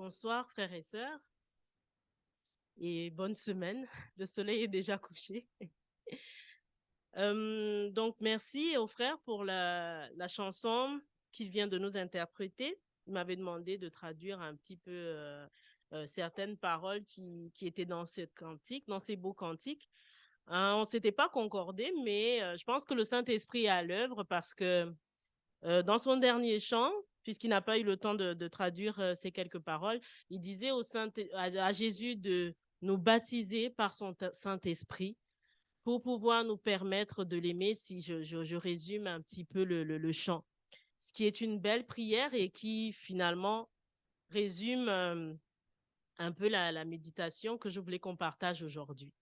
Bonsoir frères et sœurs et bonne semaine. Le soleil est déjà couché. Donc merci aux frères pour la chanson qu'il vient de nous interpréter. Il m'avait demandé de traduire un petit peu certaines paroles qui étaient dans cette cantique, dans ces beaux cantiques. On ne s'était pas concordé, mais je pense que le Saint-Esprit est à l'œuvre parce que dans son dernier chant, puisqu'il n'a pas eu le temps de traduire ces quelques paroles, il disait à Jésus de nous baptiser par son Saint-Esprit pour pouvoir nous permettre de l'aimer, si je résume un petit peu le chant. Ce qui est une belle prière et qui finalement résume un peu la méditation que je voulais qu'on partage aujourd'hui.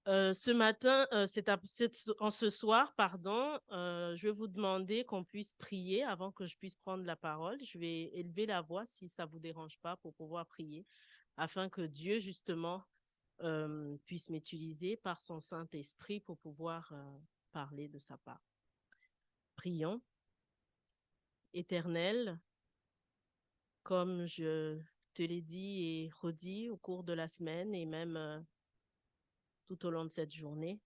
Ce matin, en ce soir, pardon, je vais vous demander qu'on puisse prier avant que je puisse prendre la parole. Je vais élever la voix si ça ne vous dérange pas pour pouvoir prier, afin que Dieu, justement, puisse m'utiliser par son Saint-Esprit pour pouvoir parler de sa part. Prions. Éternel, comme je te l'ai dit et redit au cours de la semaine et même tout au long de cette journée,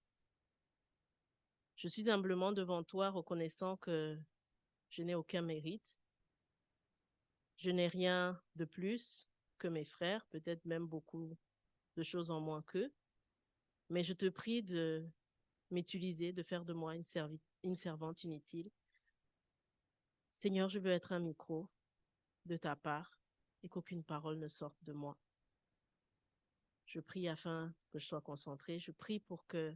je suis humblement devant toi, reconnaissant que je n'ai aucun mérite. Je n'ai rien de plus que mes frères, peut-être même beaucoup de choses en moins qu'eux. Mais je te prie de m'utiliser, de faire de moi une servante inutile. Seigneur, je veux être un micro de ta part et qu'aucune parole ne sorte de moi. Je prie afin que je sois concentrée. Je prie pour que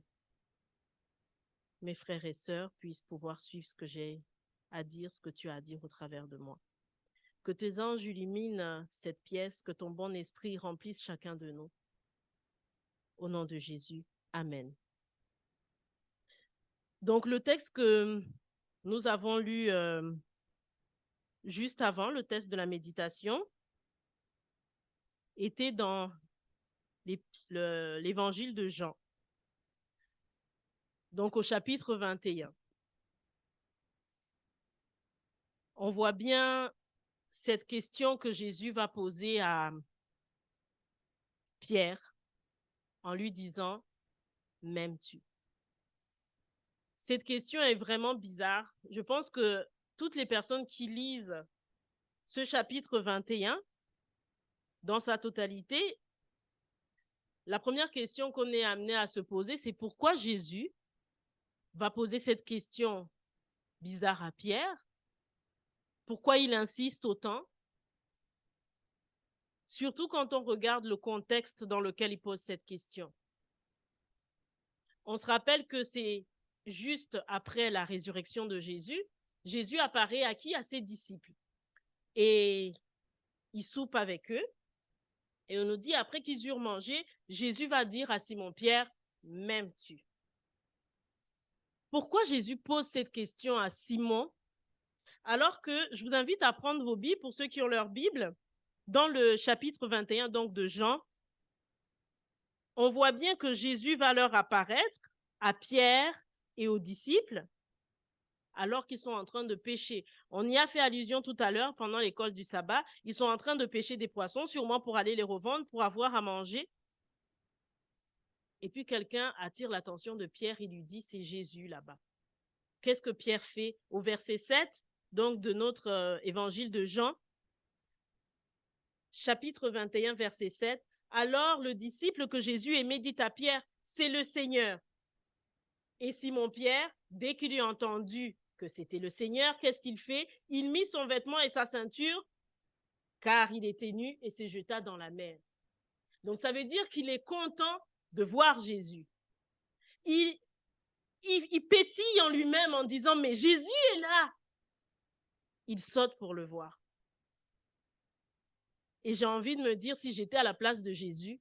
mes frères et sœurs puissent pouvoir suivre ce que j'ai à dire, ce que tu as à dire au travers de moi. Que tes anges illuminent cette pièce, que ton bon esprit remplisse chacun de nous. Au nom de Jésus, Amen. Donc, le texte que nous avons lu juste avant, le texte de la méditation, était dans l'évangile de Jean. Donc, au chapitre 21. On voit bien cette question que Jésus va poser à Pierre en lui disant « M'aimes-tu » Cette question est vraiment bizarre. Je pense que toutes les personnes qui lisent ce chapitre 21 dans sa totalité, la première question qu'on est amené à se poser, c'est pourquoi Jésus va poser cette question bizarre à Pierre? Pourquoi il insiste autant? Surtout quand on regarde le contexte dans lequel il pose cette question. On se rappelle que c'est juste après la résurrection de Jésus. Jésus apparaît à qui? À ses disciples. Et il soupe avec eux. Et on nous dit, après qu'ils eurent mangé, Jésus va dire à Simon-Pierre, « M'aimes-tu » Pourquoi Jésus pose cette question à Simon? Alors que je vous invite à prendre vos Bibles, pour ceux qui ont leur Bible, dans le chapitre 21 donc de Jean, on voit bien que Jésus va leur apparaître à Pierre et aux disciples alors qu'ils sont en train de pêcher. On y a fait allusion tout à l'heure pendant l'école du sabbat. Ils sont en train de pêcher des poissons, sûrement pour aller les revendre, pour avoir à manger. Et puis quelqu'un attire l'attention de Pierre et lui dit, c'est Jésus là-bas. Qu'est-ce que Pierre fait? Au verset 7, donc de notre évangile de Jean, chapitre 21, verset 7, alors le disciple que Jésus aimait dit à Pierre, c'est le Seigneur. Et Simon-Pierre, dès qu'il eut entendu que c'était le Seigneur, qu'est-ce qu'il fait? Il mit son vêtement et sa ceinture, car il était nu, et se jeta dans la mer. Donc ça veut dire qu'il est content de voir Jésus. Il pétille en lui-même en disant, mais Jésus est là. Il saute pour le voir. Et j'ai envie de me dire, si j'étais à la place de Jésus,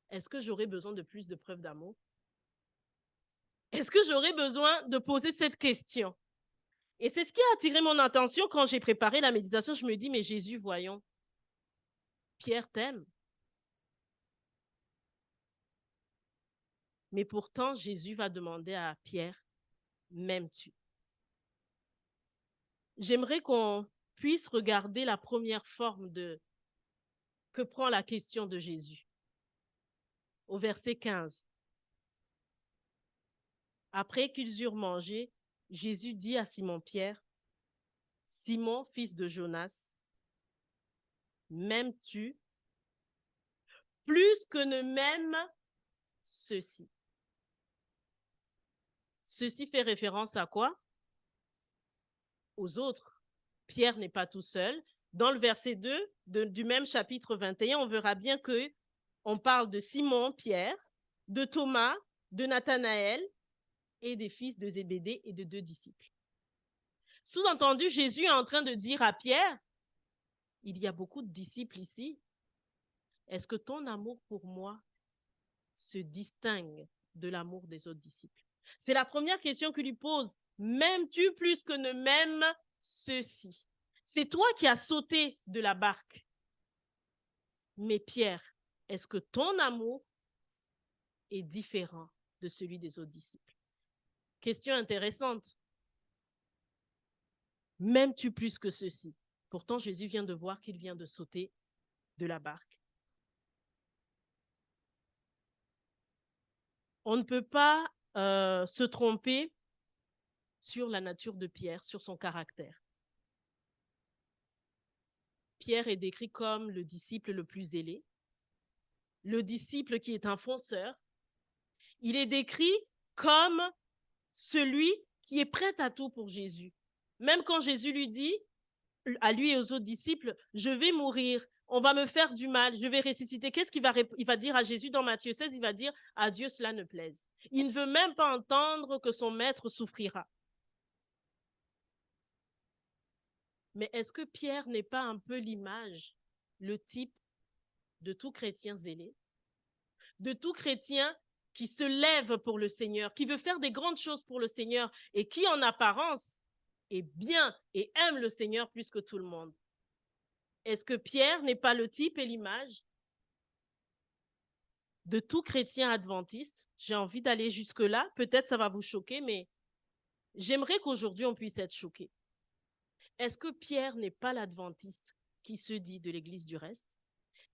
est-ce que j'aurais besoin de plus de preuves d'amour? Est-ce que j'aurais besoin de poser cette question? Et c'est ce qui a attiré mon attention quand j'ai préparé la méditation. Je me dis, mais Jésus, voyons, Pierre t'aime. Mais pourtant, Jésus va demander à Pierre, m'aimes-tu? J'aimerais qu'on puisse regarder la première forme que prend la question de Jésus. Au verset 15. Après qu'ils eurent mangé, Jésus dit à Simon-Pierre, « Simon, fils de Jonas, m'aimes-tu plus que ne m'aiment ceux-ci ?» Ceci fait référence à quoi? Aux autres. Pierre n'est pas tout seul. Dans le verset 2 du même chapitre 21, on verra bien qu'on parle de Simon, Pierre, de Thomas, de Nathanaël et des fils de Zébédée et de 2 disciples. Sous-entendu, Jésus est en train de dire à Pierre, il y a beaucoup de disciples ici. Est-ce que ton amour pour moi se distingue de l'amour des autres disciples? C'est la première question qu'il lui pose. M'aimes-tu plus que ne m'aiment ceux-ci? C'est toi qui as sauté de la barque. Mais Pierre, est-ce que ton amour est différent de celui des autres disciples? Question intéressante. M'aimes-tu plus que ceux-ci? Pourtant, Jésus vient de voir qu'il vient de sauter de la barque. On ne peut pas se tromper sur la nature de Pierre, sur son caractère. Pierre est décrit comme le disciple le plus zélé, le disciple qui est un fonceur. Il est décrit comme celui qui est prêt à tout pour Jésus. Même quand Jésus lui dit, à lui et aux autres disciples, je vais mourir, on va me faire du mal, je vais ressusciter. Qu'est-ce qu'il va dire à Jésus dans Matthieu 16? Il va dire, à Dieu cela ne plaise. Il ne veut même pas entendre que son maître souffrira. Mais est-ce que Pierre n'est pas un peu l'image, le type de tout chrétien zélé, de tout chrétien qui se lève pour le Seigneur, qui veut faire des grandes choses pour le Seigneur et qui, en apparence, est bien et aime le Seigneur plus que tout le monde? Est-ce que Pierre n'est pas le type et l'image de tout chrétien adventiste? J'ai envie d'aller jusque-là. Peut-être ça va vous choquer, mais j'aimerais qu'aujourd'hui on puisse être choqués. Est-ce que Pierre n'est pas l'adventiste qui se dit de l'Église du reste,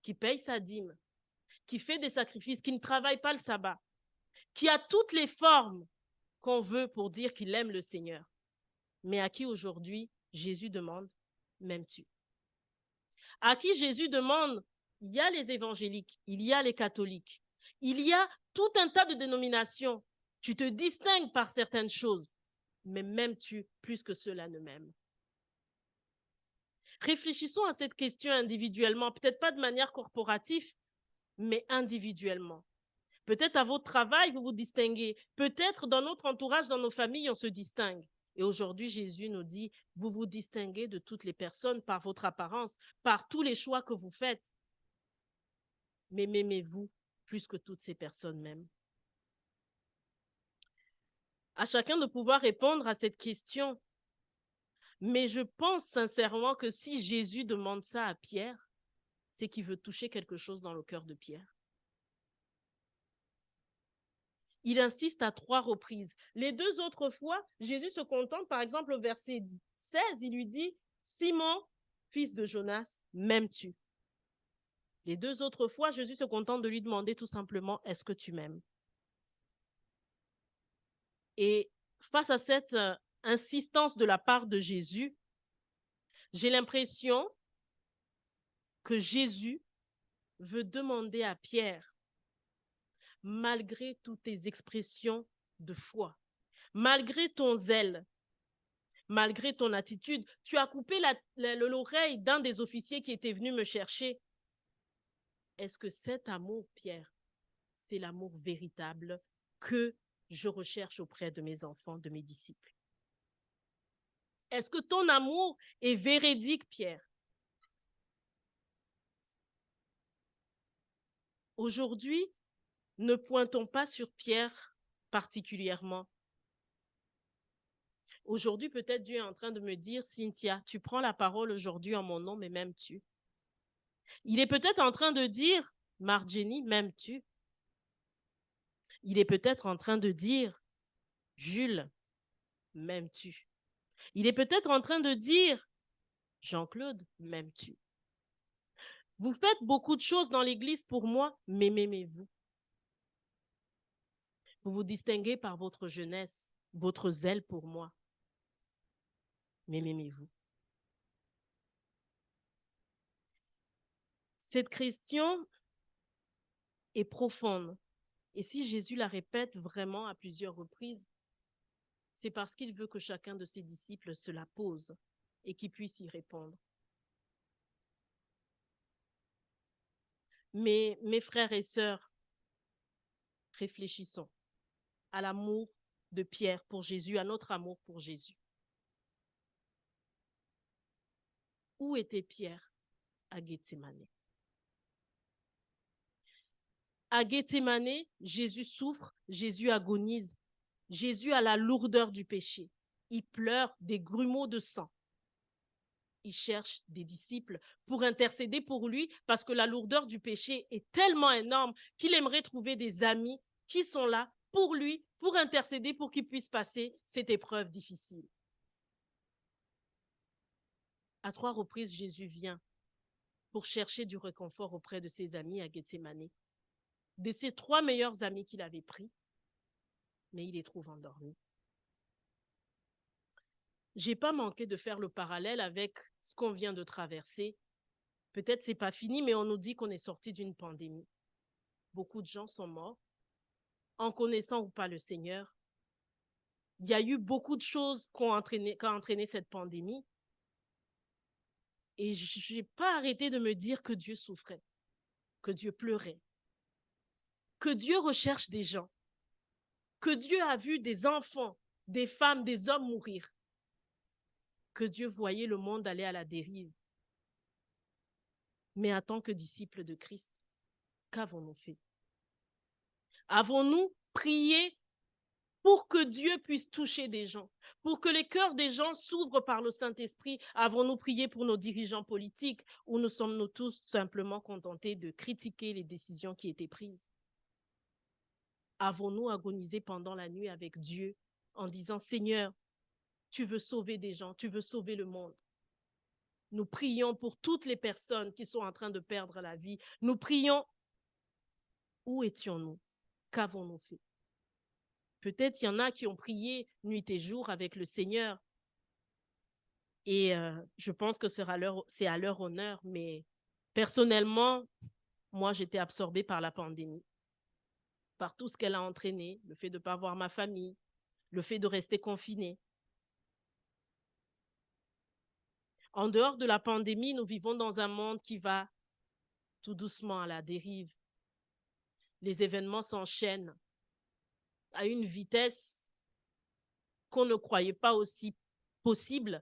qui paye sa dîme, qui fait des sacrifices, qui ne travaille pas le sabbat, qui a toutes les formes qu'on veut pour dire qu'il aime le Seigneur, mais à qui aujourd'hui Jésus demande, m'aimes-tu? À qui Jésus demande, il y a les évangéliques, il y a les catholiques, il y a tout un tas de dénominations, tu te distingues par certaines choses, mais m'aimes-tu plus que ceux-là ne m'aiment? Réfléchissons à cette question individuellement, peut-être pas de manière corporative, mais individuellement. Peut-être à votre travail, vous vous distinguez. Peut-être dans notre entourage, dans nos familles, on se distingue. Et aujourd'hui, Jésus nous dit, vous vous distinguez de toutes les personnes par votre apparence, par tous les choix que vous faites. Mais m'aimez-vous plus que toutes ces personnes même? À chacun de pouvoir répondre à cette question. Mais je pense sincèrement que si Jésus demande ça à Pierre, c'est qu'il veut toucher quelque chose dans le cœur de Pierre. Il insiste à 3 reprises. Les 2 autres fois, Jésus se contente, par exemple, au verset 16, il lui dit, « Simon, fils de Jonas, m'aimes-tu » Les 2 autres fois, Jésus se contente de lui demander tout simplement, « Est-ce que tu m'aimes » Et face à cette insistance de la part de Jésus, j'ai l'impression que Jésus veut demander à Pierre, malgré toutes tes expressions de foi, malgré ton zèle, malgré ton attitude, tu as coupé l'oreille d'un des officiers qui était venu me chercher. Est-ce que cet amour, Pierre, c'est l'amour véritable que je recherche auprès de mes enfants, de mes disciples? Est-ce que ton amour est véridique, Pierre? Aujourd'hui, ne pointons pas sur Pierre particulièrement. Aujourd'hui, peut-être Dieu est en train de me dire, Cynthia, tu prends la parole aujourd'hui en mon nom, mais m'aimes-tu? Il est peut-être en train de dire, Marjanie, m'aimes-tu? Il est peut-être en train de dire, Jules, m'aimes-tu? Il est peut-être en train de dire, Jean-Claude, m'aimes-tu? Vous faites beaucoup de choses dans l'église pour moi, mais m'aimez-vous? Vous vous distinguez par votre jeunesse, votre zèle pour moi, mais m'aimez-vous? Cette question est profonde. Et si Jésus la répète vraiment à plusieurs reprises, c'est parce qu'il veut que chacun de ses disciples se la pose et qu'il puisse y répondre. Mais mes frères et sœurs, réfléchissons à l'amour de Pierre pour Jésus, à notre amour pour Jésus. Où était Pierre à Gethsémane? À Gethsémane, Jésus souffre, Jésus agonise, Jésus a la lourdeur du péché. Il pleure des grumeaux de sang. Il cherche des disciples pour intercéder pour lui parce que la lourdeur du péché est tellement énorme qu'il aimerait trouver des amis qui sont là pour lui, pour intercéder, pour qu'il puisse passer cette épreuve difficile. À 3 reprises, Jésus vient pour chercher du réconfort auprès de ses amis à Gethsémane, de ses 3 meilleurs amis qu'il avait pris, mais il les trouve endormis. J'ai pas manqué de faire le parallèle avec ce qu'on vient de traverser. Peut-être c'est pas fini, mais on nous dit qu'on est sorti d'une pandémie. Beaucoup de gens sont morts, en connaissant ou pas le Seigneur. Il y a eu beaucoup de choses qui ont entraîné cette pandémie. Et je n'ai pas arrêté de me dire que Dieu souffrait, que Dieu pleurait, que Dieu recherche des gens, que Dieu a vu des enfants, des femmes, des hommes mourir, que Dieu voyait le monde aller à la dérive. Mais en tant que disciples de Christ, qu'avons-nous fait? Avons-nous prié pour que Dieu puisse toucher des gens, pour que les cœurs des gens s'ouvrent par le Saint-Esprit? Avons-nous prié pour nos dirigeants politiques ou nous sommes-nous tous simplement contentés de critiquer les décisions qui étaient prises? Avons-nous agonisé pendant la nuit avec Dieu en disant « Seigneur, tu veux sauver des gens, tu veux sauver le monde ». Nous prions pour toutes les personnes qui sont en train de perdre la vie. Nous prions. Où étions-nous? Qu'avons-nous fait? Peut-être il y en a qui ont prié nuit et jour avec le Seigneur. Et je pense que c'est à leur honneur. Mais personnellement, moi, j'étais absorbée par la pandémie, par tout ce qu'elle a entraîné, le fait de ne pas voir ma famille, le fait de rester confinée. En dehors de la pandémie, nous vivons dans un monde qui va tout doucement à la dérive. Les événements s'enchaînent à une vitesse qu'on ne croyait pas aussi possible,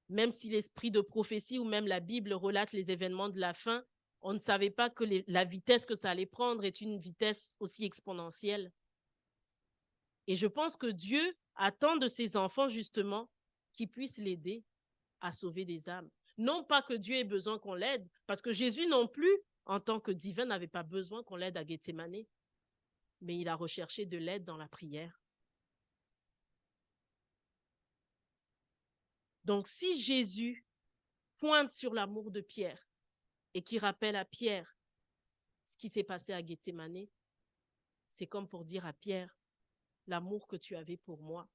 même si l'esprit de prophétie ou même la Bible relate les événements de la fin, on ne savait pas que la vitesse que ça allait prendre est une vitesse aussi exponentielle. Et je pense que Dieu attend de ses enfants justement qu'ils puissent l'aider à sauver des âmes. Non pas que Dieu ait besoin qu'on l'aide, parce que Jésus non plus, en tant que divin, n'avait pas besoin qu'on l'aide à Gethsémane, mais il a recherché de l'aide dans la prière. Donc si Jésus pointe sur l'amour de Pierre et qui rappelle à Pierre ce qui s'est passé à Gethsémane, c'est comme pour dire à Pierre, l'amour que tu avais pour moi,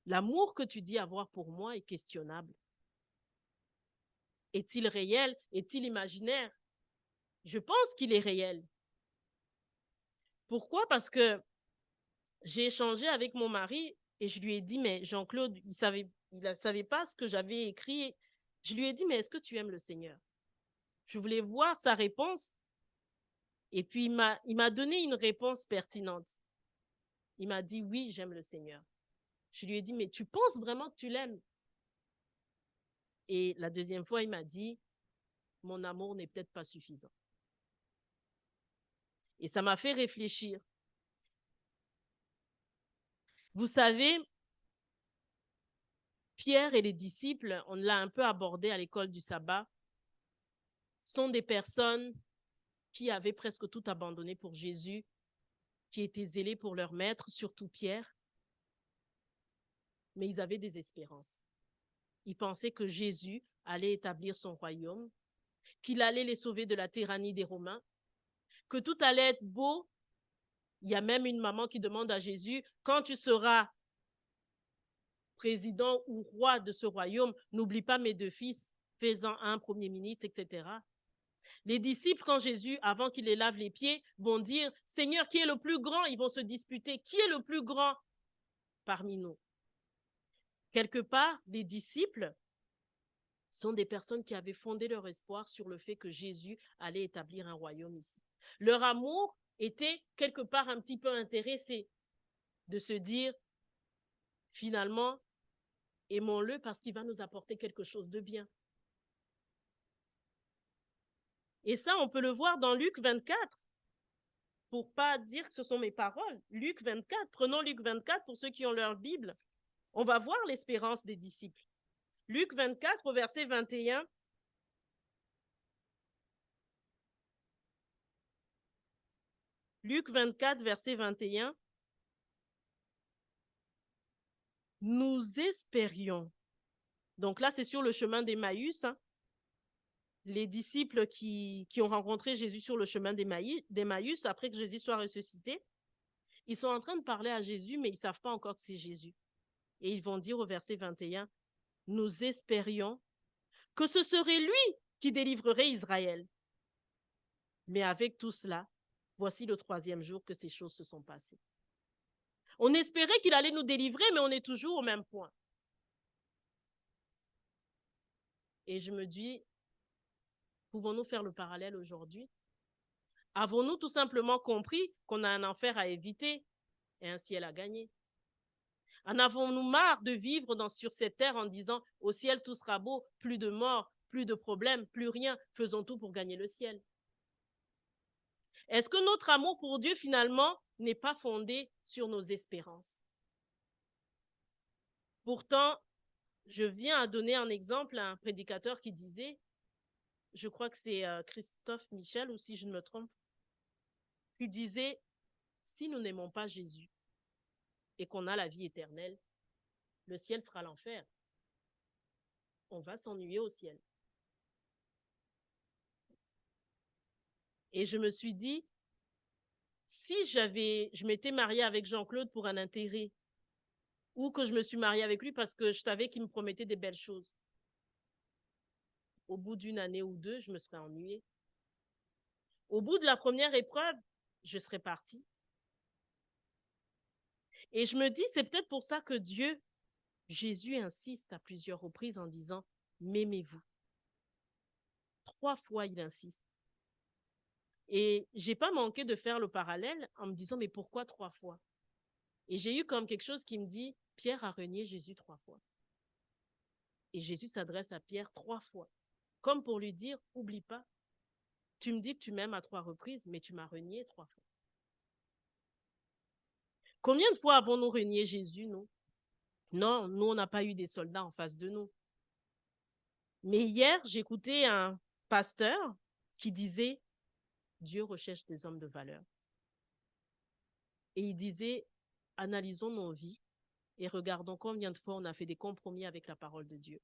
l'amour que tu dis avoir pour moi est questionnable. Est-il réel? Est-il imaginaire? Je pense qu'il est réel. Pourquoi? Parce que j'ai échangé avec mon mari et je lui ai dit, mais Jean-Claude, il ne savait pas ce que j'avais écrit. Je lui ai dit, mais est-ce que tu aimes le Seigneur? Je voulais voir sa réponse. Et puis, il m'a donné une réponse pertinente. Il m'a dit, oui, j'aime le Seigneur. Je lui ai dit, mais tu penses vraiment que tu l'aimes? Et la deuxième fois, il m'a dit, mon amour n'est peut-être pas suffisant. Et ça m'a fait réfléchir. Vous savez, Pierre et les disciples, on l'a un peu abordé à l'école du sabbat, sont des personnes qui avaient presque tout abandonné pour Jésus, qui étaient zélés pour leur maître, surtout Pierre, mais ils avaient des espérances. Ils pensaient que Jésus allait établir son royaume, qu'il allait les sauver de la tyrannie des Romains, que tout allait être beau. Il y a même une maman qui demande à Jésus, quand tu seras président ou roi de ce royaume, n'oublie pas mes 2 fils, fais-en un premier ministre, etc. Les disciples, quand Jésus, avant qu'il les lave les pieds, vont dire, Seigneur, qui est le plus grand? Ils vont se disputer, qui est le plus grand parmi nous? Quelque part, les disciples sont des personnes qui avaient fondé leur espoir sur le fait que Jésus allait établir un royaume ici. Leur amour était quelque part un petit peu intéressé de se dire, finalement, aimons-le parce qu'il va nous apporter quelque chose de bien. Et ça, on peut le voir dans Luc 24, pour pas dire que ce sont mes paroles. Luc 24, prenons Luc 24 pour ceux qui ont leur Bible. On va voir l'espérance des disciples. Luc 24, au verset 21. Luc 24, verset 21. Nous espérions. Donc là, c'est sur le chemin d'Emmaüs. Les disciples qui ont rencontré Jésus sur le chemin d'Emmaüs, après que Jésus soit ressuscité, ils sont en train de parler à Jésus, mais ils ne savent pas encore que c'est Jésus. Et ils vont dire au verset 21, nous espérions que ce serait lui qui délivrerait Israël. Mais avec tout cela, voici le 3e jour que ces choses se sont passées. On espérait qu'il allait nous délivrer, mais on est toujours au même point. Et je me dis, pouvons-nous faire le parallèle aujourd'hui? Avons-nous tout simplement compris qu'on a un enfer à éviter et un ciel à gagner? En avons-nous marre de vivre sur cette terre en disant « au ciel tout sera beau, plus de morts, plus de problèmes, plus rien, faisons tout pour gagner le ciel ». Est-ce que notre amour pour Dieu finalement n'est pas fondé sur nos espérances? Pourtant, je viens à donner un exemple à un prédicateur qui disait, je crois que c'est Christophe Michel, ou si je ne me trompe, qui disait, si nous n'aimons pas Jésus et qu'on a la vie éternelle, le ciel sera l'enfer. On va s'ennuyer au ciel. Et je me suis dit, si je m'étais mariée avec Jean-Claude pour un intérêt, ou que je me suis mariée avec lui parce que je savais qu'il me promettait des belles choses, au bout d'1 année ou 2, je me serais ennuyée. Au bout de la première épreuve, je serais partie. Et je me dis, c'est peut-être pour ça que Dieu, Jésus insiste à plusieurs reprises en disant, m'aimez-vous. 3 fois, il insiste. Et j'ai pas manqué de faire le parallèle en me disant, mais pourquoi 3 fois? Et j'ai eu comme quelque chose qui me dit, Pierre a renié Jésus 3 fois. Et Jésus s'adresse à Pierre 3 fois, comme pour lui dire, oublie pas, tu me dis que tu m'aimes à 3 reprises, mais tu m'as renié 3 fois. Combien de fois avons-nous renié Jésus, nous? Non, nous, on n'a pas eu des soldats en face de nous. Mais hier, j'écoutais un pasteur qui disait, Dieu recherche des hommes de valeur. Et il disait, analysons nos vies et regardons combien de fois on a fait des compromis avec la parole de Dieu.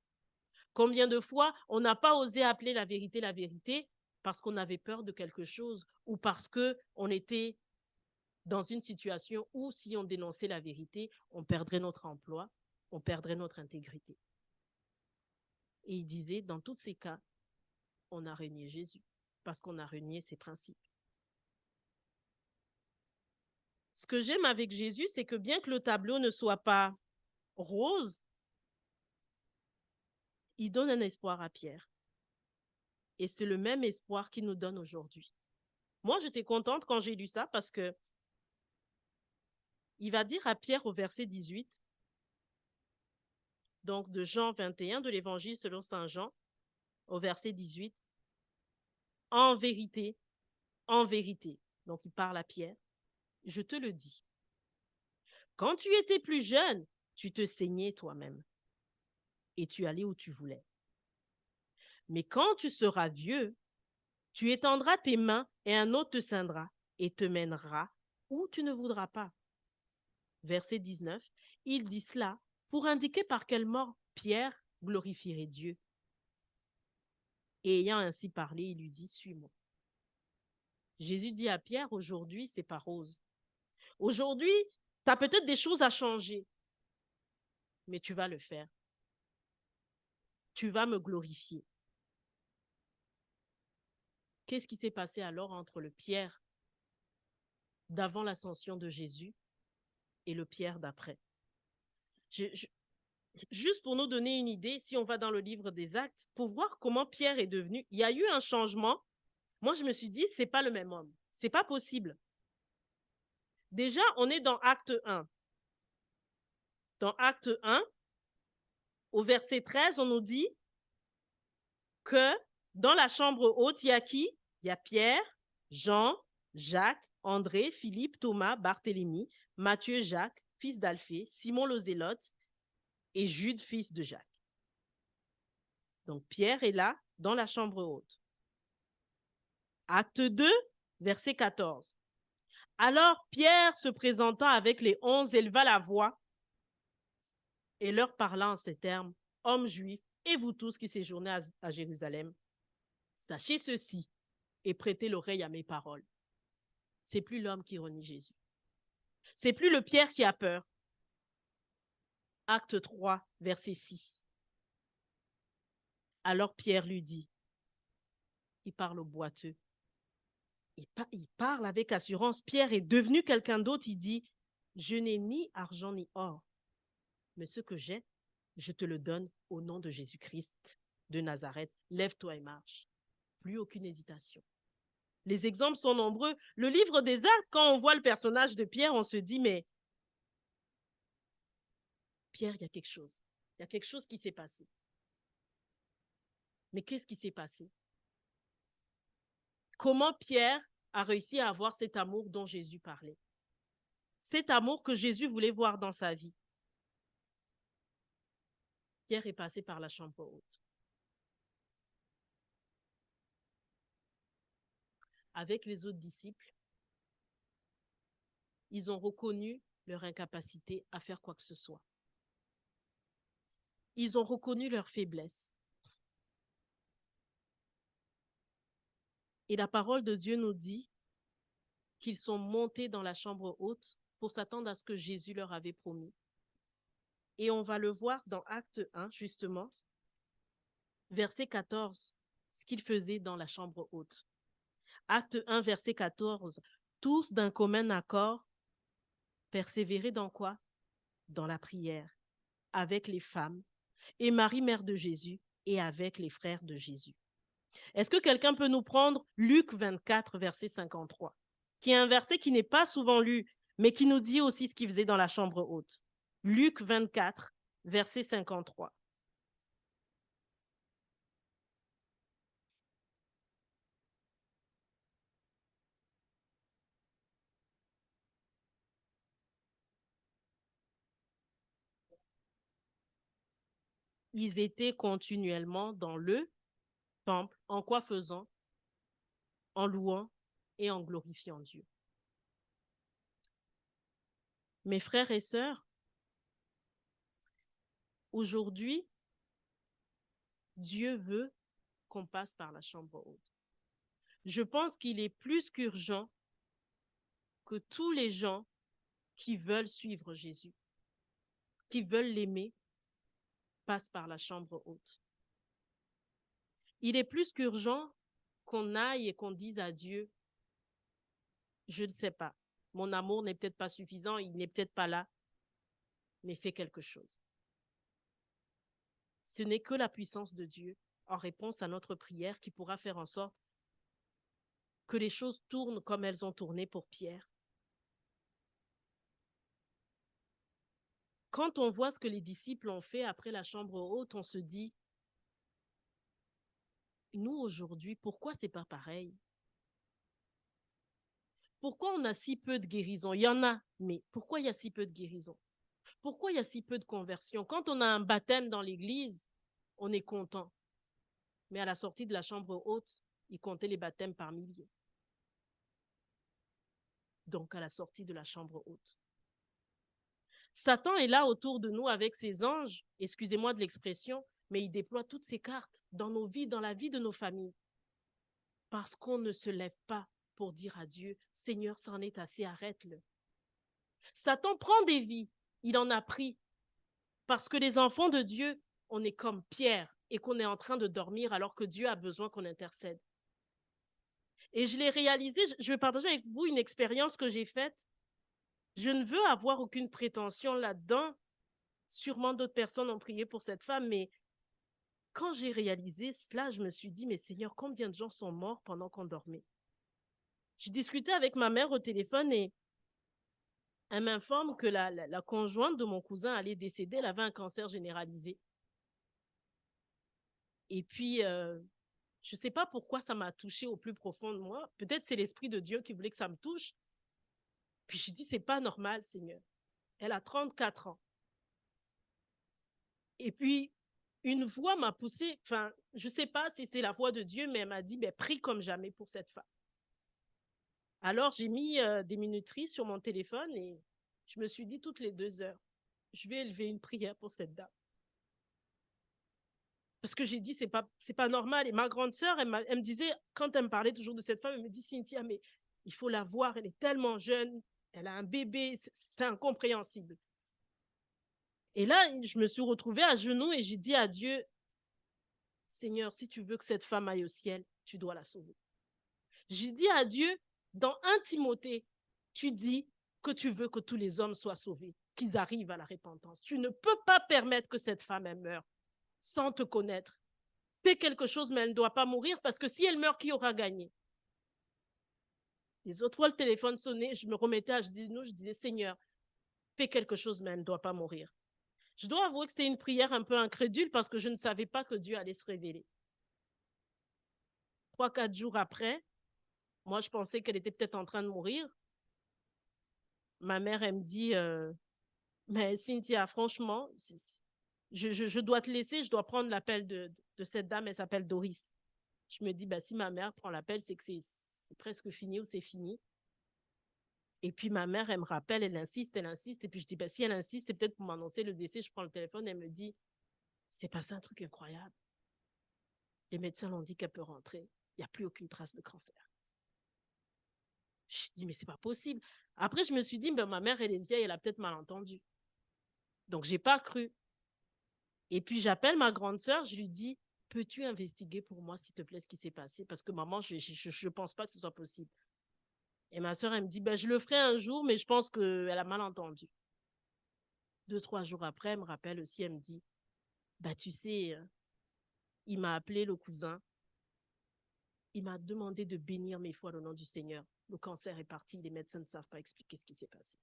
Combien de fois on n'a pas osé appeler la vérité parce qu'on avait peur de quelque chose ou parce qu'on était dans une situation où si on dénonçait la vérité, on perdrait notre emploi, on perdrait notre intégrité. Et il disait, dans tous ces cas, on a renié Jésus parce qu'on a renié ses principes. Ce que j'aime avec Jésus, c'est que bien que le tableau ne soit pas rose, il donne un espoir à Pierre. Et c'est le même espoir qu'il nous donne aujourd'hui. Moi, j'étais contente quand j'ai lu ça parce que il va dire à Pierre au verset 18, donc de Jean 21, de l'évangile selon saint Jean, au verset 18, en vérité, donc il parle à Pierre, je te le dis, quand tu étais plus jeune, tu te saignais toi-même et tu allais où tu voulais. Mais quand tu seras vieux, tu étendras tes mains et un autre te ceindra et te mènera où tu ne voudras pas. Verset 19, il dit cela pour indiquer par quelle mort Pierre glorifierai Dieu. Et ayant ainsi parlé, il lui dit, suis-moi. Jésus dit à Pierre, aujourd'hui, c'est pas rose. Aujourd'hui, tu as peut-être des choses à changer, mais tu vas le faire. Tu vas me glorifier. Qu'est-ce qui s'est passé alors entre le Pierre d'avant l'ascension de Jésus et le Pierre d'après? Juste pour nous donner une idée, si on va dans le livre des Actes, pour voir comment Pierre est devenu, il y a eu un changement. Moi, je me suis dit, c'est pas le même homme. C'est pas possible. Déjà, on est dans Acte 1. Dans Acte 1, au verset 13, on nous dit que dans la chambre haute, il y a qui? Il y a Pierre, Jean, Jacques, André, Philippe, Thomas, Barthélemy, Matthieu, Jacques, fils d'Alphée, Simon le Zélote et Jude, fils de Jacques. Donc Pierre est là, dans la chambre haute. Acte 2, verset 14. Alors Pierre, se présentant avec les 11, éleva la voix et leur parla en ces termes, hommes juifs, et vous tous qui séjournez à Jérusalem, sachez ceci et prêtez l'oreille à mes paroles. C'est plus l'homme qui renie Jésus. C'est plus le Pierre qui a peur. Acte 3, verset 6. Alors Pierre lui dit, il parle au boiteux, il parle avec assurance. Pierre est devenu quelqu'un d'autre. Il dit, je n'ai ni argent ni or, mais ce que j'ai, je te le donne au nom de Jésus-Christ de Nazareth. Lève-toi et marche. Plus aucune hésitation. Les exemples sont nombreux. Le livre des Actes, quand on voit le personnage de Pierre, on se dit, mais Pierre, il y a quelque chose. Il y a quelque chose qui s'est passé. Mais qu'est-ce qui s'est passé? Comment Pierre a réussi à avoir cet amour dont Jésus parlait? Cet amour que Jésus voulait voir dans sa vie. Pierre est passé par la chambre haute. Avec les autres disciples, ils ont reconnu leur incapacité à faire quoi que ce soit. Ils ont reconnu leur faiblesse. Et la parole de Dieu nous dit qu'ils sont montés dans la chambre haute pour s'attendre à ce que Jésus leur avait promis. Et on va le voir dans Acte 1, justement, verset 14, ce qu'ils faisaient dans la chambre haute. Acte 1, verset 14, tous d'un commun accord, persévérer dans quoi? Dans la prière, avec les femmes, et Marie, mère de Jésus, et avec les frères de Jésus. Est-ce que quelqu'un peut nous prendre Luc 24, verset 53, qui est un verset qui n'est pas souvent lu, mais qui nous dit aussi ce qu'il faisait dans la chambre haute. Luc 24, verset 53. Ils étaient continuellement dans le temple, en quoi faisant? En louant et en glorifiant Dieu. Mes frères et sœurs, aujourd'hui, Dieu veut qu'on passe par la chambre haute. Je pense qu'il est plus qu'urgent que tous les gens qui veulent suivre Jésus, qui veulent l'aimer, passent par la chambre haute. Il est plus qu'urgent qu'on aille et qu'on dise à Dieu, je ne sais pas, mon amour n'est peut-être pas suffisant, il n'est peut-être pas là, mais fais quelque chose. Ce n'est que la puissance de Dieu en réponse à notre prière qui pourra faire en sorte que les choses tournent comme elles ont tourné pour Pierre. Quand on voit ce que les disciples ont fait après la chambre haute, on se dit, nous aujourd'hui, pourquoi c'est pas pareil? Pourquoi on a si peu de guérison? Il y en a, mais pourquoi il y a si peu de guérison? Pourquoi il y a si peu de conversion? Quand on a un baptême dans l'église, on est content. Mais à la sortie de la chambre haute, ils comptaient les baptêmes par milliers. Donc à la sortie de la chambre haute. Satan est là autour de nous avec ses anges, excusez-moi de l'expression, mais il déploie toutes ses cartes dans nos vies, dans la vie de nos familles. Parce qu'on ne se lève pas pour dire à Dieu, Seigneur, ça en est assez, arrête-le. Satan prend des vies, il en a pris. Parce que les enfants de Dieu, on est comme Pierre et qu'on est en train de dormir alors que Dieu a besoin qu'on intercède. Et je l'ai réalisé, je vais partager avec vous une expérience que j'ai faite. Je ne veux avoir aucune prétention là-dedans. Sûrement d'autres personnes ont prié pour cette femme, mais quand j'ai réalisé cela, je me suis dit, mais Seigneur, combien de gens sont morts pendant qu'on dormait? Je discutais avec ma mère au téléphone et elle m'informe que la conjointe de mon cousin allait décéder, elle avait un cancer généralisé. Et puis, je ne sais pas pourquoi ça m'a touchée au plus profond de moi. Peut-être c'est l'Esprit de Dieu qui voulait que ça me touche. Puis je dis, c'est pas normal, Seigneur. Elle a 34 ans. Et puis, une voix m'a poussée, enfin, je ne sais pas si c'est la voix de Dieu, mais elle m'a dit, ben, prie comme jamais pour cette femme. Alors, j'ai mis des minuteries sur mon téléphone et je me suis dit toutes les 2 heures, je vais élever une prière pour cette dame. Parce que j'ai dit, c'est pas normal. Et ma grande sœur, elle me disait, quand elle me parlait toujours de cette femme, elle me dit, Cynthia, mais il faut la voir, elle est tellement jeune, elle a un bébé, c'est incompréhensible. Et là, je me suis retrouvée à genoux et j'ai dit à Dieu, Seigneur, si tu veux que cette femme aille au ciel, tu dois la sauver. J'ai dit à Dieu, dans 1 Timothée, tu dis que tu veux que tous les hommes soient sauvés, qu'ils arrivent à la repentance. Tu ne peux pas permettre que cette femme elle meure sans te connaître. Fais quelque chose, mais elle ne doit pas mourir parce que si elle meurt, qui aura gagné? Les autres fois, le téléphone sonnait, je me remettais à genoux, je disais, Seigneur, fais quelque chose, mais elle ne doit pas mourir. Je dois avouer que c'était une prière un peu incrédule parce que je ne savais pas que Dieu allait se révéler. 3-4 jours après, moi, je pensais qu'elle était peut-être en train de mourir. Ma mère, elle me dit, mais Cynthia, franchement, je dois te laisser, je dois prendre l'appel de cette dame, elle s'appelle Doris. Je me dis, bah, si ma mère prend l'appel, c'est que c'est presque fini ou c'est fini. Et puis ma mère, elle me rappelle, elle insiste. Et puis je dis, bah, si elle insiste, c'est peut-être pour m'annoncer le décès. Je prends le téléphone, elle me dit, c'est passé un truc incroyable. Les médecins l'ont dit qu'elle peut rentrer. Il n'y a plus aucune trace de cancer. Je dis, mais c'est pas possible. Après, je me suis dit, ben, ma mère, elle est vieille, elle a peut-être mal entendu. Donc, j'ai pas cru. Et puis, j'appelle ma grande sœur, je lui dis, peux-tu investiguer pour moi, s'il te plaît, ce qui s'est passé? Parce que maman, je ne pense pas que ce soit possible. Et ma sœur, elle me dit, ben, je le ferai un jour, mais je pense qu'elle a mal entendu. 2-3 jours après, elle me rappelle aussi, elle me dit, bah, tu sais, il m'a appelé le cousin, il m'a demandé de bénir mes foi au nom du Seigneur. Le cancer est parti, les médecins ne savent pas expliquer ce qui s'est passé.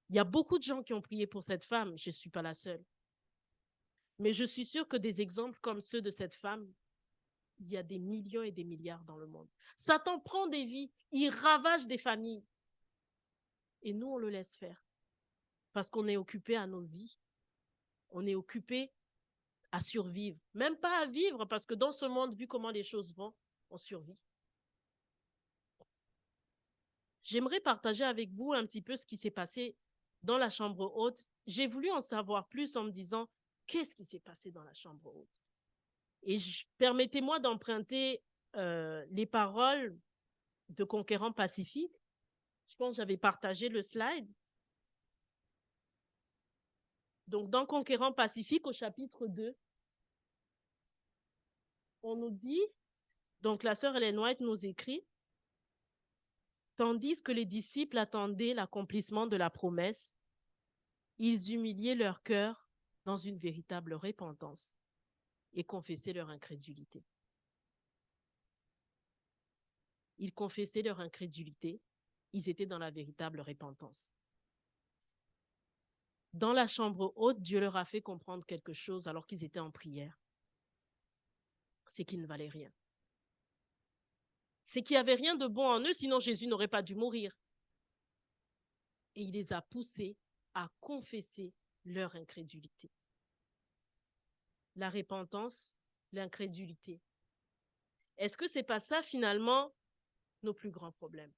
Il y a beaucoup de gens qui ont prié pour cette femme, je ne suis pas la seule. Mais je suis sûre que des exemples comme ceux de cette femme, il y a des millions et des milliards dans le monde. Satan prend des vies, il ravage des familles. Et nous, on le laisse faire. Parce qu'on est occupé à nos vies. On est occupé à survivre. Même pas à vivre, parce que dans ce monde, vu comment les choses vont, on survit. J'aimerais partager avec vous un petit peu ce qui s'est passé dans la chambre haute. J'ai voulu en savoir plus en me disant, qu'est-ce qui s'est passé dans la chambre haute? Et permettez-moi d'emprunter les paroles de Conquérant Pacifique. Je pense que j'avais partagé le slide. Donc, dans Conquérant Pacifique, au chapitre 2, on nous dit, donc la sœur Ellen White nous écrit, tandis que les disciples attendaient l'accomplissement de la promesse, ils humiliaient leur cœur dans une véritable repentance et confessaient leur incrédulité. Ils confessaient leur incrédulité, ils étaient dans la véritable repentance. Dans la chambre haute, Dieu leur a fait comprendre quelque chose alors qu'ils étaient en prière. C'est qu'ils ne valaient rien. C'est qu'il n'y avait rien de bon en eux, sinon Jésus n'aurait pas dû mourir. Et il les a poussés à confesser leur incrédulité. La repentance, l'incrédulité. Est-ce que ce n'est pas ça, finalement, nos plus grands problèmes?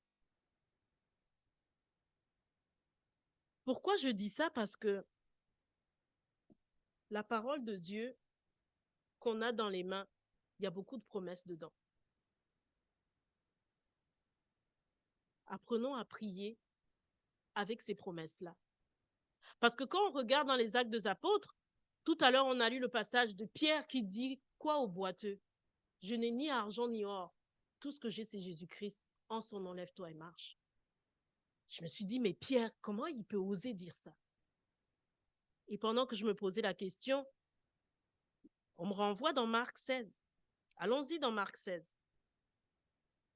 Pourquoi je dis ça? Parce que la parole de Dieu qu'on a dans les mains, il y a beaucoup de promesses dedans. Apprenons à prier avec ces promesses-là. Parce que quand on regarde dans les Actes des Apôtres, tout à l'heure, on a lu le passage de Pierre qui dit quoi au boiteux? Je n'ai ni argent ni or. Tout ce que j'ai, c'est Jésus-Christ. En son nom, lève-toi et marche. Je me suis dit, mais Pierre, comment il peut oser dire ça? Et pendant que je me posais la question, on me renvoie dans Marc 16. Allons-y dans Marc 16.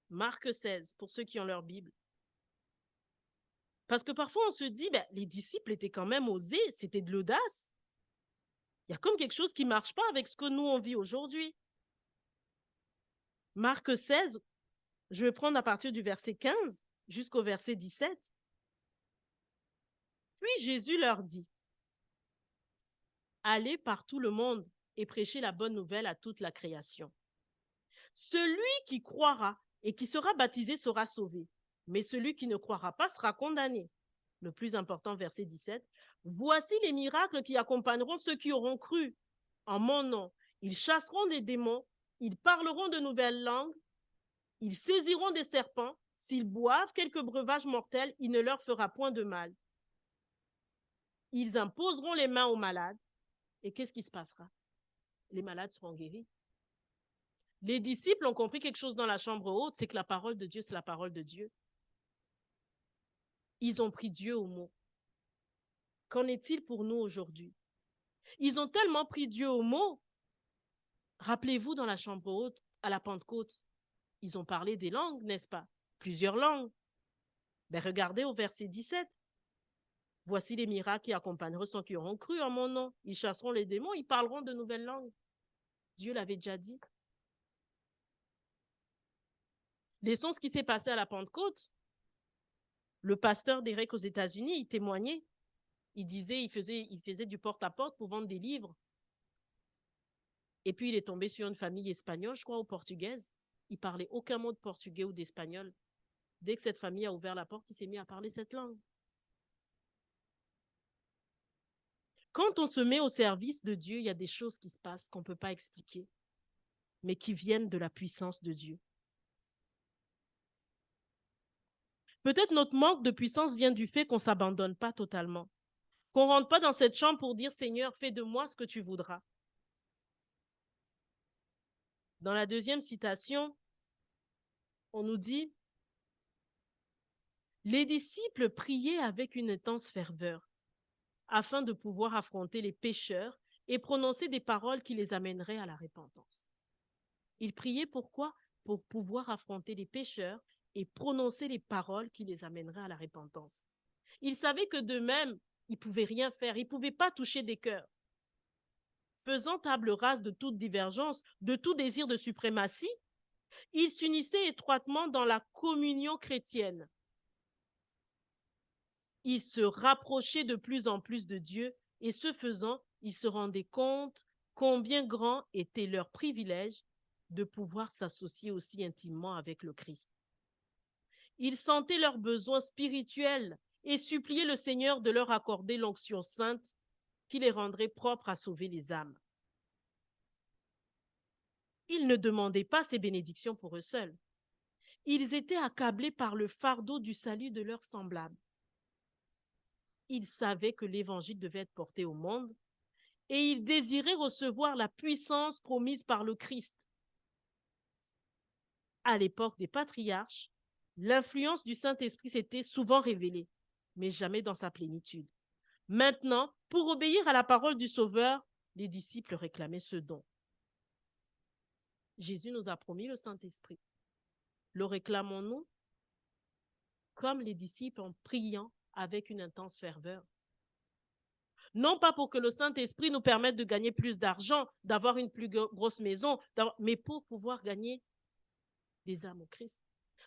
Marc 16, pour ceux qui ont leur Bible. Parce que parfois, on se dit, ben, les disciples étaient quand même osés, c'était de l'audace. Il y a comme quelque chose qui ne marche pas avec ce que nous, on vit aujourd'hui. Marc 16, je vais prendre à partir du verset 15 jusqu'au verset 17. Puis Jésus leur dit, allez par tout le monde et prêchez la bonne nouvelle à toute la création. Celui qui croira et qui sera baptisé sera sauvé, mais celui qui ne croira pas sera condamné. Le plus important, verset 17. Voici les miracles qui accompagneront ceux qui auront cru. En mon nom, ils chasseront des démons, ils parleront de nouvelles langues, ils saisiront des serpents, s'ils boivent quelques breuvages mortels, il ne leur fera point de mal. Ils imposeront les mains aux malades, et qu'est-ce qui se passera? Les malades seront guéris. Les disciples ont compris quelque chose dans la chambre haute, c'est que la parole de Dieu, c'est la parole de Dieu. Ils ont pris Dieu au mot. Qu'en est-il pour nous aujourd'hui? Ils ont tellement pris Dieu au mot. Rappelez-vous, dans la chambre haute, à la Pentecôte, ils ont parlé des langues, n'est-ce pas? Plusieurs langues. Ben, regardez au verset 17. Voici les miracles qui accompagneront ceux qui auront cru en mon nom. Ils chasseront les démons, ils parleront de nouvelles langues. Dieu l'avait déjà dit. Laissons ce qui s'est passé à la Pentecôte. Le pasteur d'Éric aux États-Unis, il témoignait. Il disait, il faisait du porte-à-porte pour vendre des livres. Et puis, il est tombé sur une famille espagnole, je crois, ou portugaise. Il parlait aucun mot de portugais ou d'espagnol. Dès que cette famille a ouvert la porte, il s'est mis à parler cette langue. Quand on se met au service de Dieu, il y a des choses qui se passent qu'on ne peut pas expliquer, mais qui viennent de la puissance de Dieu. Peut-être notre manque de puissance vient du fait qu'on ne s'abandonne pas totalement, qu'on ne rentre pas dans cette chambre pour dire « Seigneur, fais de moi ce que tu voudras ». Dans la deuxième citation, on nous dit « Les disciples priaient avec une intense ferveur afin de pouvoir affronter les pécheurs et prononcer des paroles qui les amèneraient à la repentance. » Ils priaient pourquoi? Pour pouvoir affronter les pécheurs et prononcer les paroles qui les amèneraient à la repentance. Ils savaient que d'eux-mêmes, ils ne pouvaient rien faire, ils ne pouvaient pas toucher des cœurs. Faisant table rase de toute divergence, de tout désir de suprématie, ils s'unissaient étroitement dans la communion chrétienne. Ils se rapprochaient de plus en plus de Dieu et ce faisant, ils se rendaient compte combien grand était leur privilège de pouvoir s'associer aussi intimement avec le Christ. Ils sentaient leurs besoins spirituels et suppliaient le Seigneur de leur accorder l'onction sainte qui les rendrait propres à sauver les âmes. Ils ne demandaient pas ces bénédictions pour eux seuls. Ils étaient accablés par le fardeau du salut de leurs semblables. Ils savaient que l'évangile devait être porté au monde et ils désiraient recevoir la puissance promise par le Christ. À l'époque des patriarches, l'influence du Saint-Esprit s'était souvent révélée, mais jamais dans sa plénitude. Maintenant, pour obéir à la parole du Sauveur, les disciples réclamaient ce don. Jésus nous a promis le Saint-Esprit. Le réclamons-nous comme les disciples en priant avec une intense ferveur? Non pas pour que le Saint-Esprit nous permette de gagner plus d'argent, d'avoir une plus grosse maison, mais pour pouvoir gagner des âmes au Christ.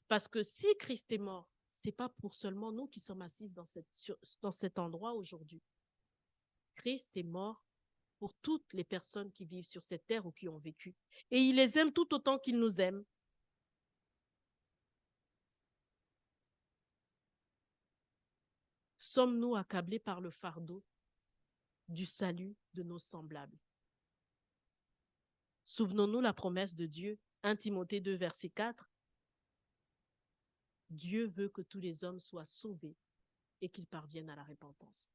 Parce que si Christ est mort, ce n'est pas pour seulement nous qui sommes assis dans cet endroit aujourd'hui. Christ est mort pour toutes les personnes qui vivent sur cette terre ou qui ont vécu. Et il les aime tout autant qu'il nous aime. Sommes-nous accablés par le fardeau du salut de nos semblables? Souvenons-nous la promesse de Dieu, 1 Timothée 2, verset 4. Dieu veut que tous les hommes soient sauvés et qu'ils parviennent à la repentance.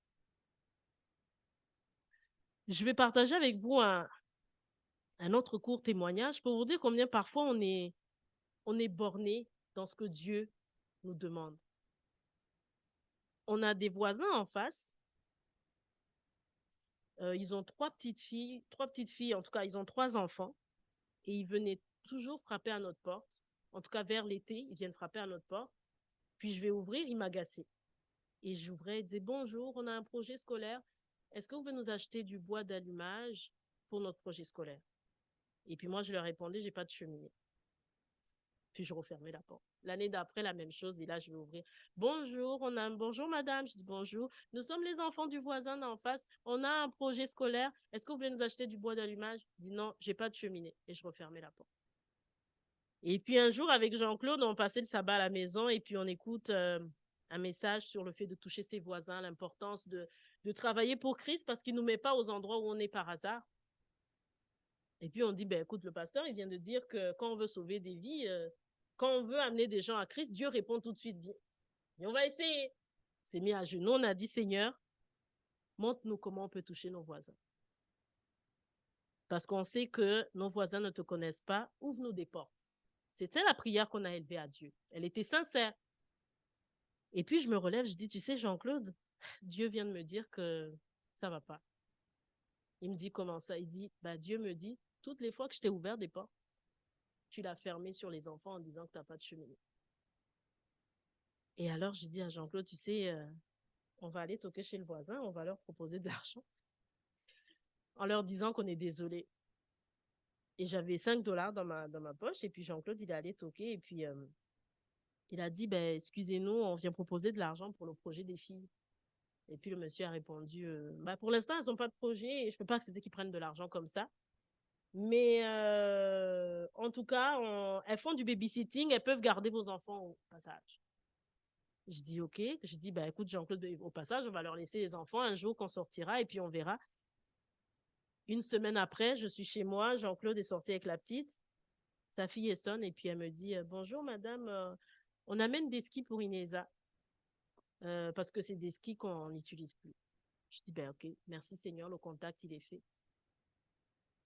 Je vais partager avec vous un autre court témoignage pour vous dire combien parfois on est borné dans ce que Dieu nous demande. On a des voisins en face. Ils ont trois petites filles, en tout cas, ils ont 3 enfants. Et ils venaient toujours frapper à notre porte. En tout cas, vers l'été, ils viennent frapper à notre porte. Puis je vais ouvrir, ils m'agaçaient. Et j'ouvrais, ils disaient, bonjour, on a un projet scolaire. Est-ce que vous pouvez nous acheter du bois d'allumage pour notre projet scolaire? Et puis moi, je leur répondais, j'ai pas de cheminée. Puis je refermais la porte. L'année d'après, la même chose. Et là, je vais ouvrir. Bonjour, bonjour madame. Je dis bonjour. Nous sommes les enfants du voisin d'en face. On a un projet scolaire. Est-ce que vous voulez nous acheter du bois d'allumage? Je dis non, j'ai pas de cheminée. Et je refermais la porte. Et puis un jour, avec Jean-Claude, on passait le sabbat à la maison et puis on écoute un message sur le fait de toucher ses voisins, l'importance de travailler pour Christ parce qu'il ne nous met pas aux endroits où on est par hasard. Et puis on dit, ben écoute, le pasteur, il vient de dire que quand on veut sauver des vies, quand on veut amener des gens à Christ, Dieu répond tout de suite bien. Et on va essayer. On s'est mis à genoux, on a dit, Seigneur, montre-nous comment on peut toucher nos voisins. Parce qu'on sait que nos voisins ne te connaissent pas, ouvre-nous des portes. C'était la prière qu'on a élevée à Dieu. Elle était sincère. Et puis je me relève, je dis, tu sais Jean-Claude, Dieu vient de me dire que ça va pas. Il me dit comment ça? Il dit, bah, Dieu me dit, toutes les fois que je t'ai ouvert des portes, tu l'as fermé sur les enfants en disant que tu n'as pas de cheminée. Et alors, j'ai dit à Jean-Claude, tu sais, on va aller toquer chez le voisin, on va leur proposer de l'argent en leur disant qu'on est désolé. Et j'avais 5 dollars dans ma poche. Et puis Jean-Claude, il est allé toquer. Et puis, il a dit, ben, excusez-nous, on vient proposer de l'argent pour le projet des filles. Et puis le monsieur a répondu, bah, pour l'instant, elles n'ont pas de projet et je ne peux pas accepter qu'ils prennent de l'argent comme ça. Mais en tout cas, elles font du babysitting, elles peuvent garder vos enfants au passage. Je dis OK. Je dis, bah, écoute, Jean-Claude, au passage, on va leur laisser les enfants un jour qu'on sortira et puis on verra. Une semaine après, je suis chez moi, Jean-Claude est sorti avec la petite. Sa fille sonne et puis elle me dit, bonjour madame, on amène des skis pour Ineza. Parce que c'est des skis qu'on n'utilise plus. Je dis, ben OK, merci Seigneur, le contact, il est fait.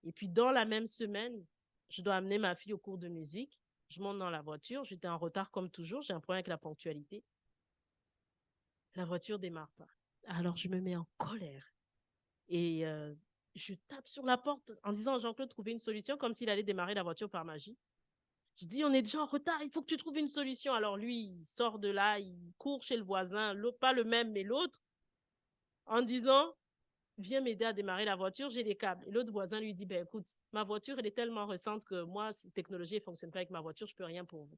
Et puis, dans la même semaine, je dois amener ma fille au cours de musique. Je monte dans la voiture. J'étais en retard comme toujours. J'ai un problème avec la ponctualité. La voiture ne démarre pas. Alors, je me mets en colère. Et je tape sur la porte en disant à Jean-Claude de trouver une solution comme s'il allait démarrer la voiture par magie. Je dis, on est déjà en retard, il faut que tu trouves une solution. Alors, lui, il sort de là, il court chez le voisin, pas le même, mais l'autre, en disant, viens m'aider à démarrer la voiture, j'ai les câbles. Et l'autre voisin lui dit, ben écoute, ma voiture, elle est tellement récente que moi, cette technologie ne fonctionne pas avec ma voiture, je ne peux rien pour vous.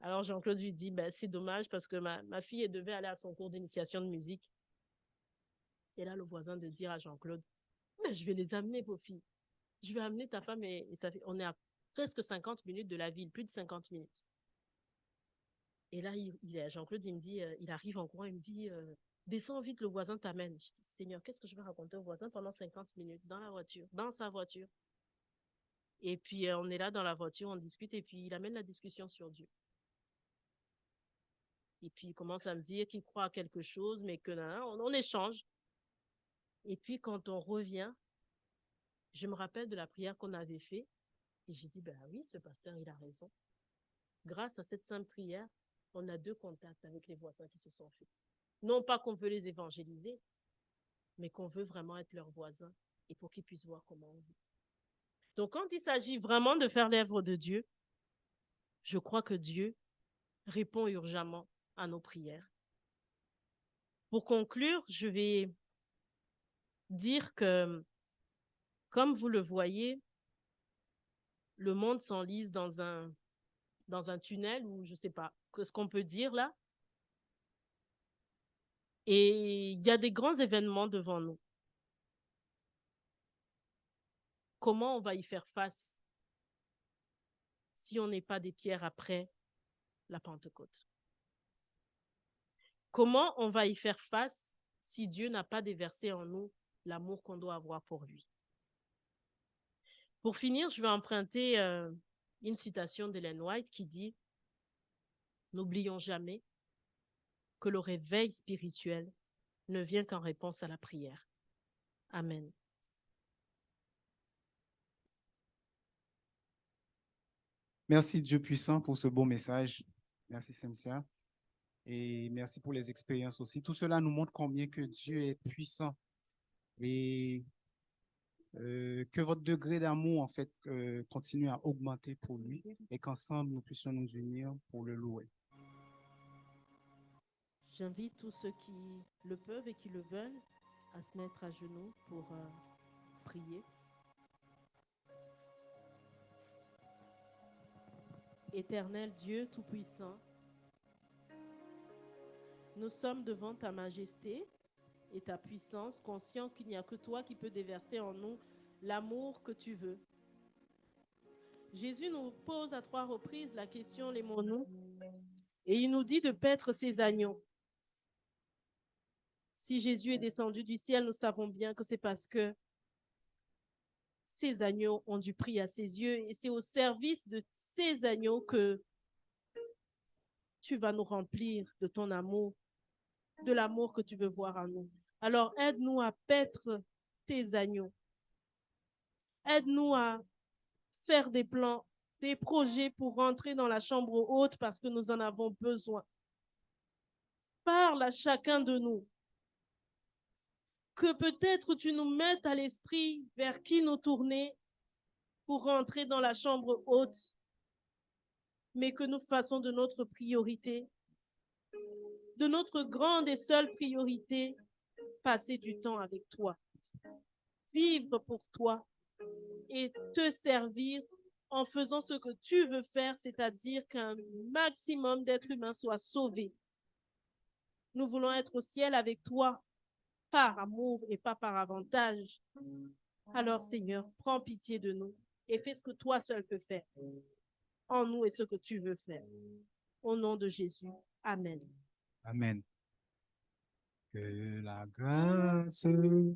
Alors Jean-Claude lui dit, ben c'est dommage parce que ma fille elle devait aller à son cours d'initiation de musique. Et là, le voisin de dire à Jean-Claude, mais je vais les amener, vos filles. Je vais amener ta femme et sa fille. On est à presque 50 minutes de la ville, plus de 50 minutes. Et là, Jean-Claude, il me dit, il arrive en courant, il me dit, descends vite, le voisin t'amène. Je dis, Seigneur, qu'est-ce que je vais raconter au voisin pendant 50 minutes dans la voiture, dans sa voiture? Et puis, on est là dans la voiture, on discute, et puis il amène la discussion sur Dieu. Et puis, il commence à me dire qu'il croit à quelque chose, mais que on échange. Et puis, quand on revient, je me rappelle de la prière qu'on avait faite, et j'ai dit, ben oui, ce pasteur, il a raison. Grâce à cette simple prière, on a 2 contacts avec les voisins qui se sont faits. Non pas qu'on veut les évangéliser, mais qu'on veut vraiment être leurs voisins et pour qu'ils puissent voir comment on vit. Donc, quand il s'agit vraiment de faire l'œuvre de Dieu, je crois que Dieu répond urgemment à nos prières. Pour conclure, je vais dire que, comme vous le voyez, le monde s'enlise dans un tunnel ou je ne sais pas ce qu'on peut dire là. Et il y a des grands événements devant nous. Comment on va y faire face si on n'est pas des pierres après la Pentecôte? Comment on va y faire face si Dieu n'a pas déversé en nous l'amour qu'on doit avoir pour lui? Pour finir, je vais emprunter une citation d'Ellen White qui dit « N'oublions jamais que le réveil spirituel ne vient qu'en réponse à la prière. » Amen. Merci Dieu puissant pour ce beau message. Merci Cynthia. Et merci pour les expériences aussi. Tout cela nous montre combien que Dieu est puissant et que votre degré d'amour, en fait, continue à augmenter pour lui et qu'ensemble, nous puissions nous unir pour le louer. J'invite tous ceux qui le peuvent et qui le veulent à se mettre à genoux pour prier. Éternel Dieu Tout-Puissant, nous sommes devant ta majesté et ta puissance, conscients qu'il n'y a que toi qui peux déverser en nous l'amour que tu veux. Jésus nous pose à 3 reprises la question, l'aimons-nous? Et il nous dit de paître ses agneaux. Si Jésus est descendu du ciel, nous savons bien que c'est parce que ces agneaux ont du prix à ses yeux et c'est au service de ces agneaux que tu vas nous remplir de ton amour, de l'amour que tu veux voir en nous. Alors aide-nous à paître tes agneaux. Aide-nous à faire des plans, des projets pour rentrer dans la chambre haute parce que nous en avons besoin. Parle à chacun de nous. Que peut-être tu nous mettes à l'esprit vers qui nous tourner pour rentrer dans la chambre haute, mais que nous fassons de notre priorité, de notre grande et seule priorité, passer du temps avec toi, vivre pour toi et te servir en faisant ce que tu veux faire, c'est-à-dire qu'un maximum d'êtres humains soient sauvés. Nous voulons être au ciel avec toi, par amour et pas par avantage. Alors Seigneur, prends pitié de nous et fais ce que toi seul peux faire en nous et ce que tu veux faire. Au nom de Jésus. Amen. Amen. Que la grâce de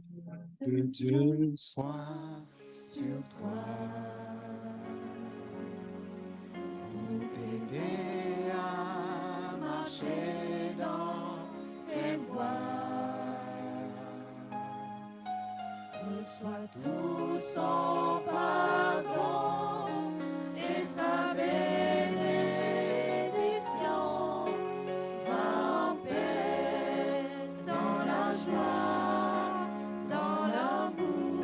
Dieu soit sur toi pour t'aider à marcher dans ses voies. Reçois tout son pardon et sa bénédiction. Va en paix dans la joie, dans l'amour.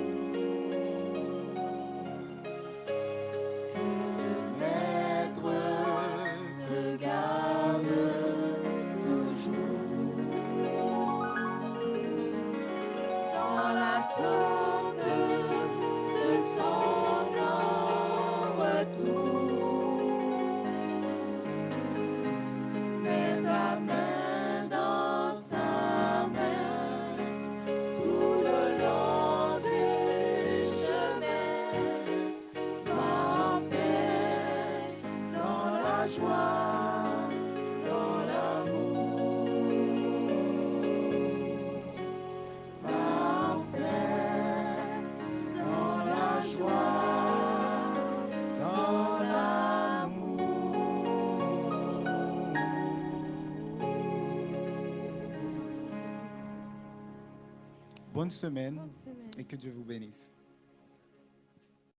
Que le Maître te garde toujours dans l'attente de son grand retour. Mets ta main dans sa main tout le long du chemin. Va en paix dans la joie, dans l'amour. Va en paix dans la joie, dans l'amour. Bonne semaine et que Dieu vous bénisse.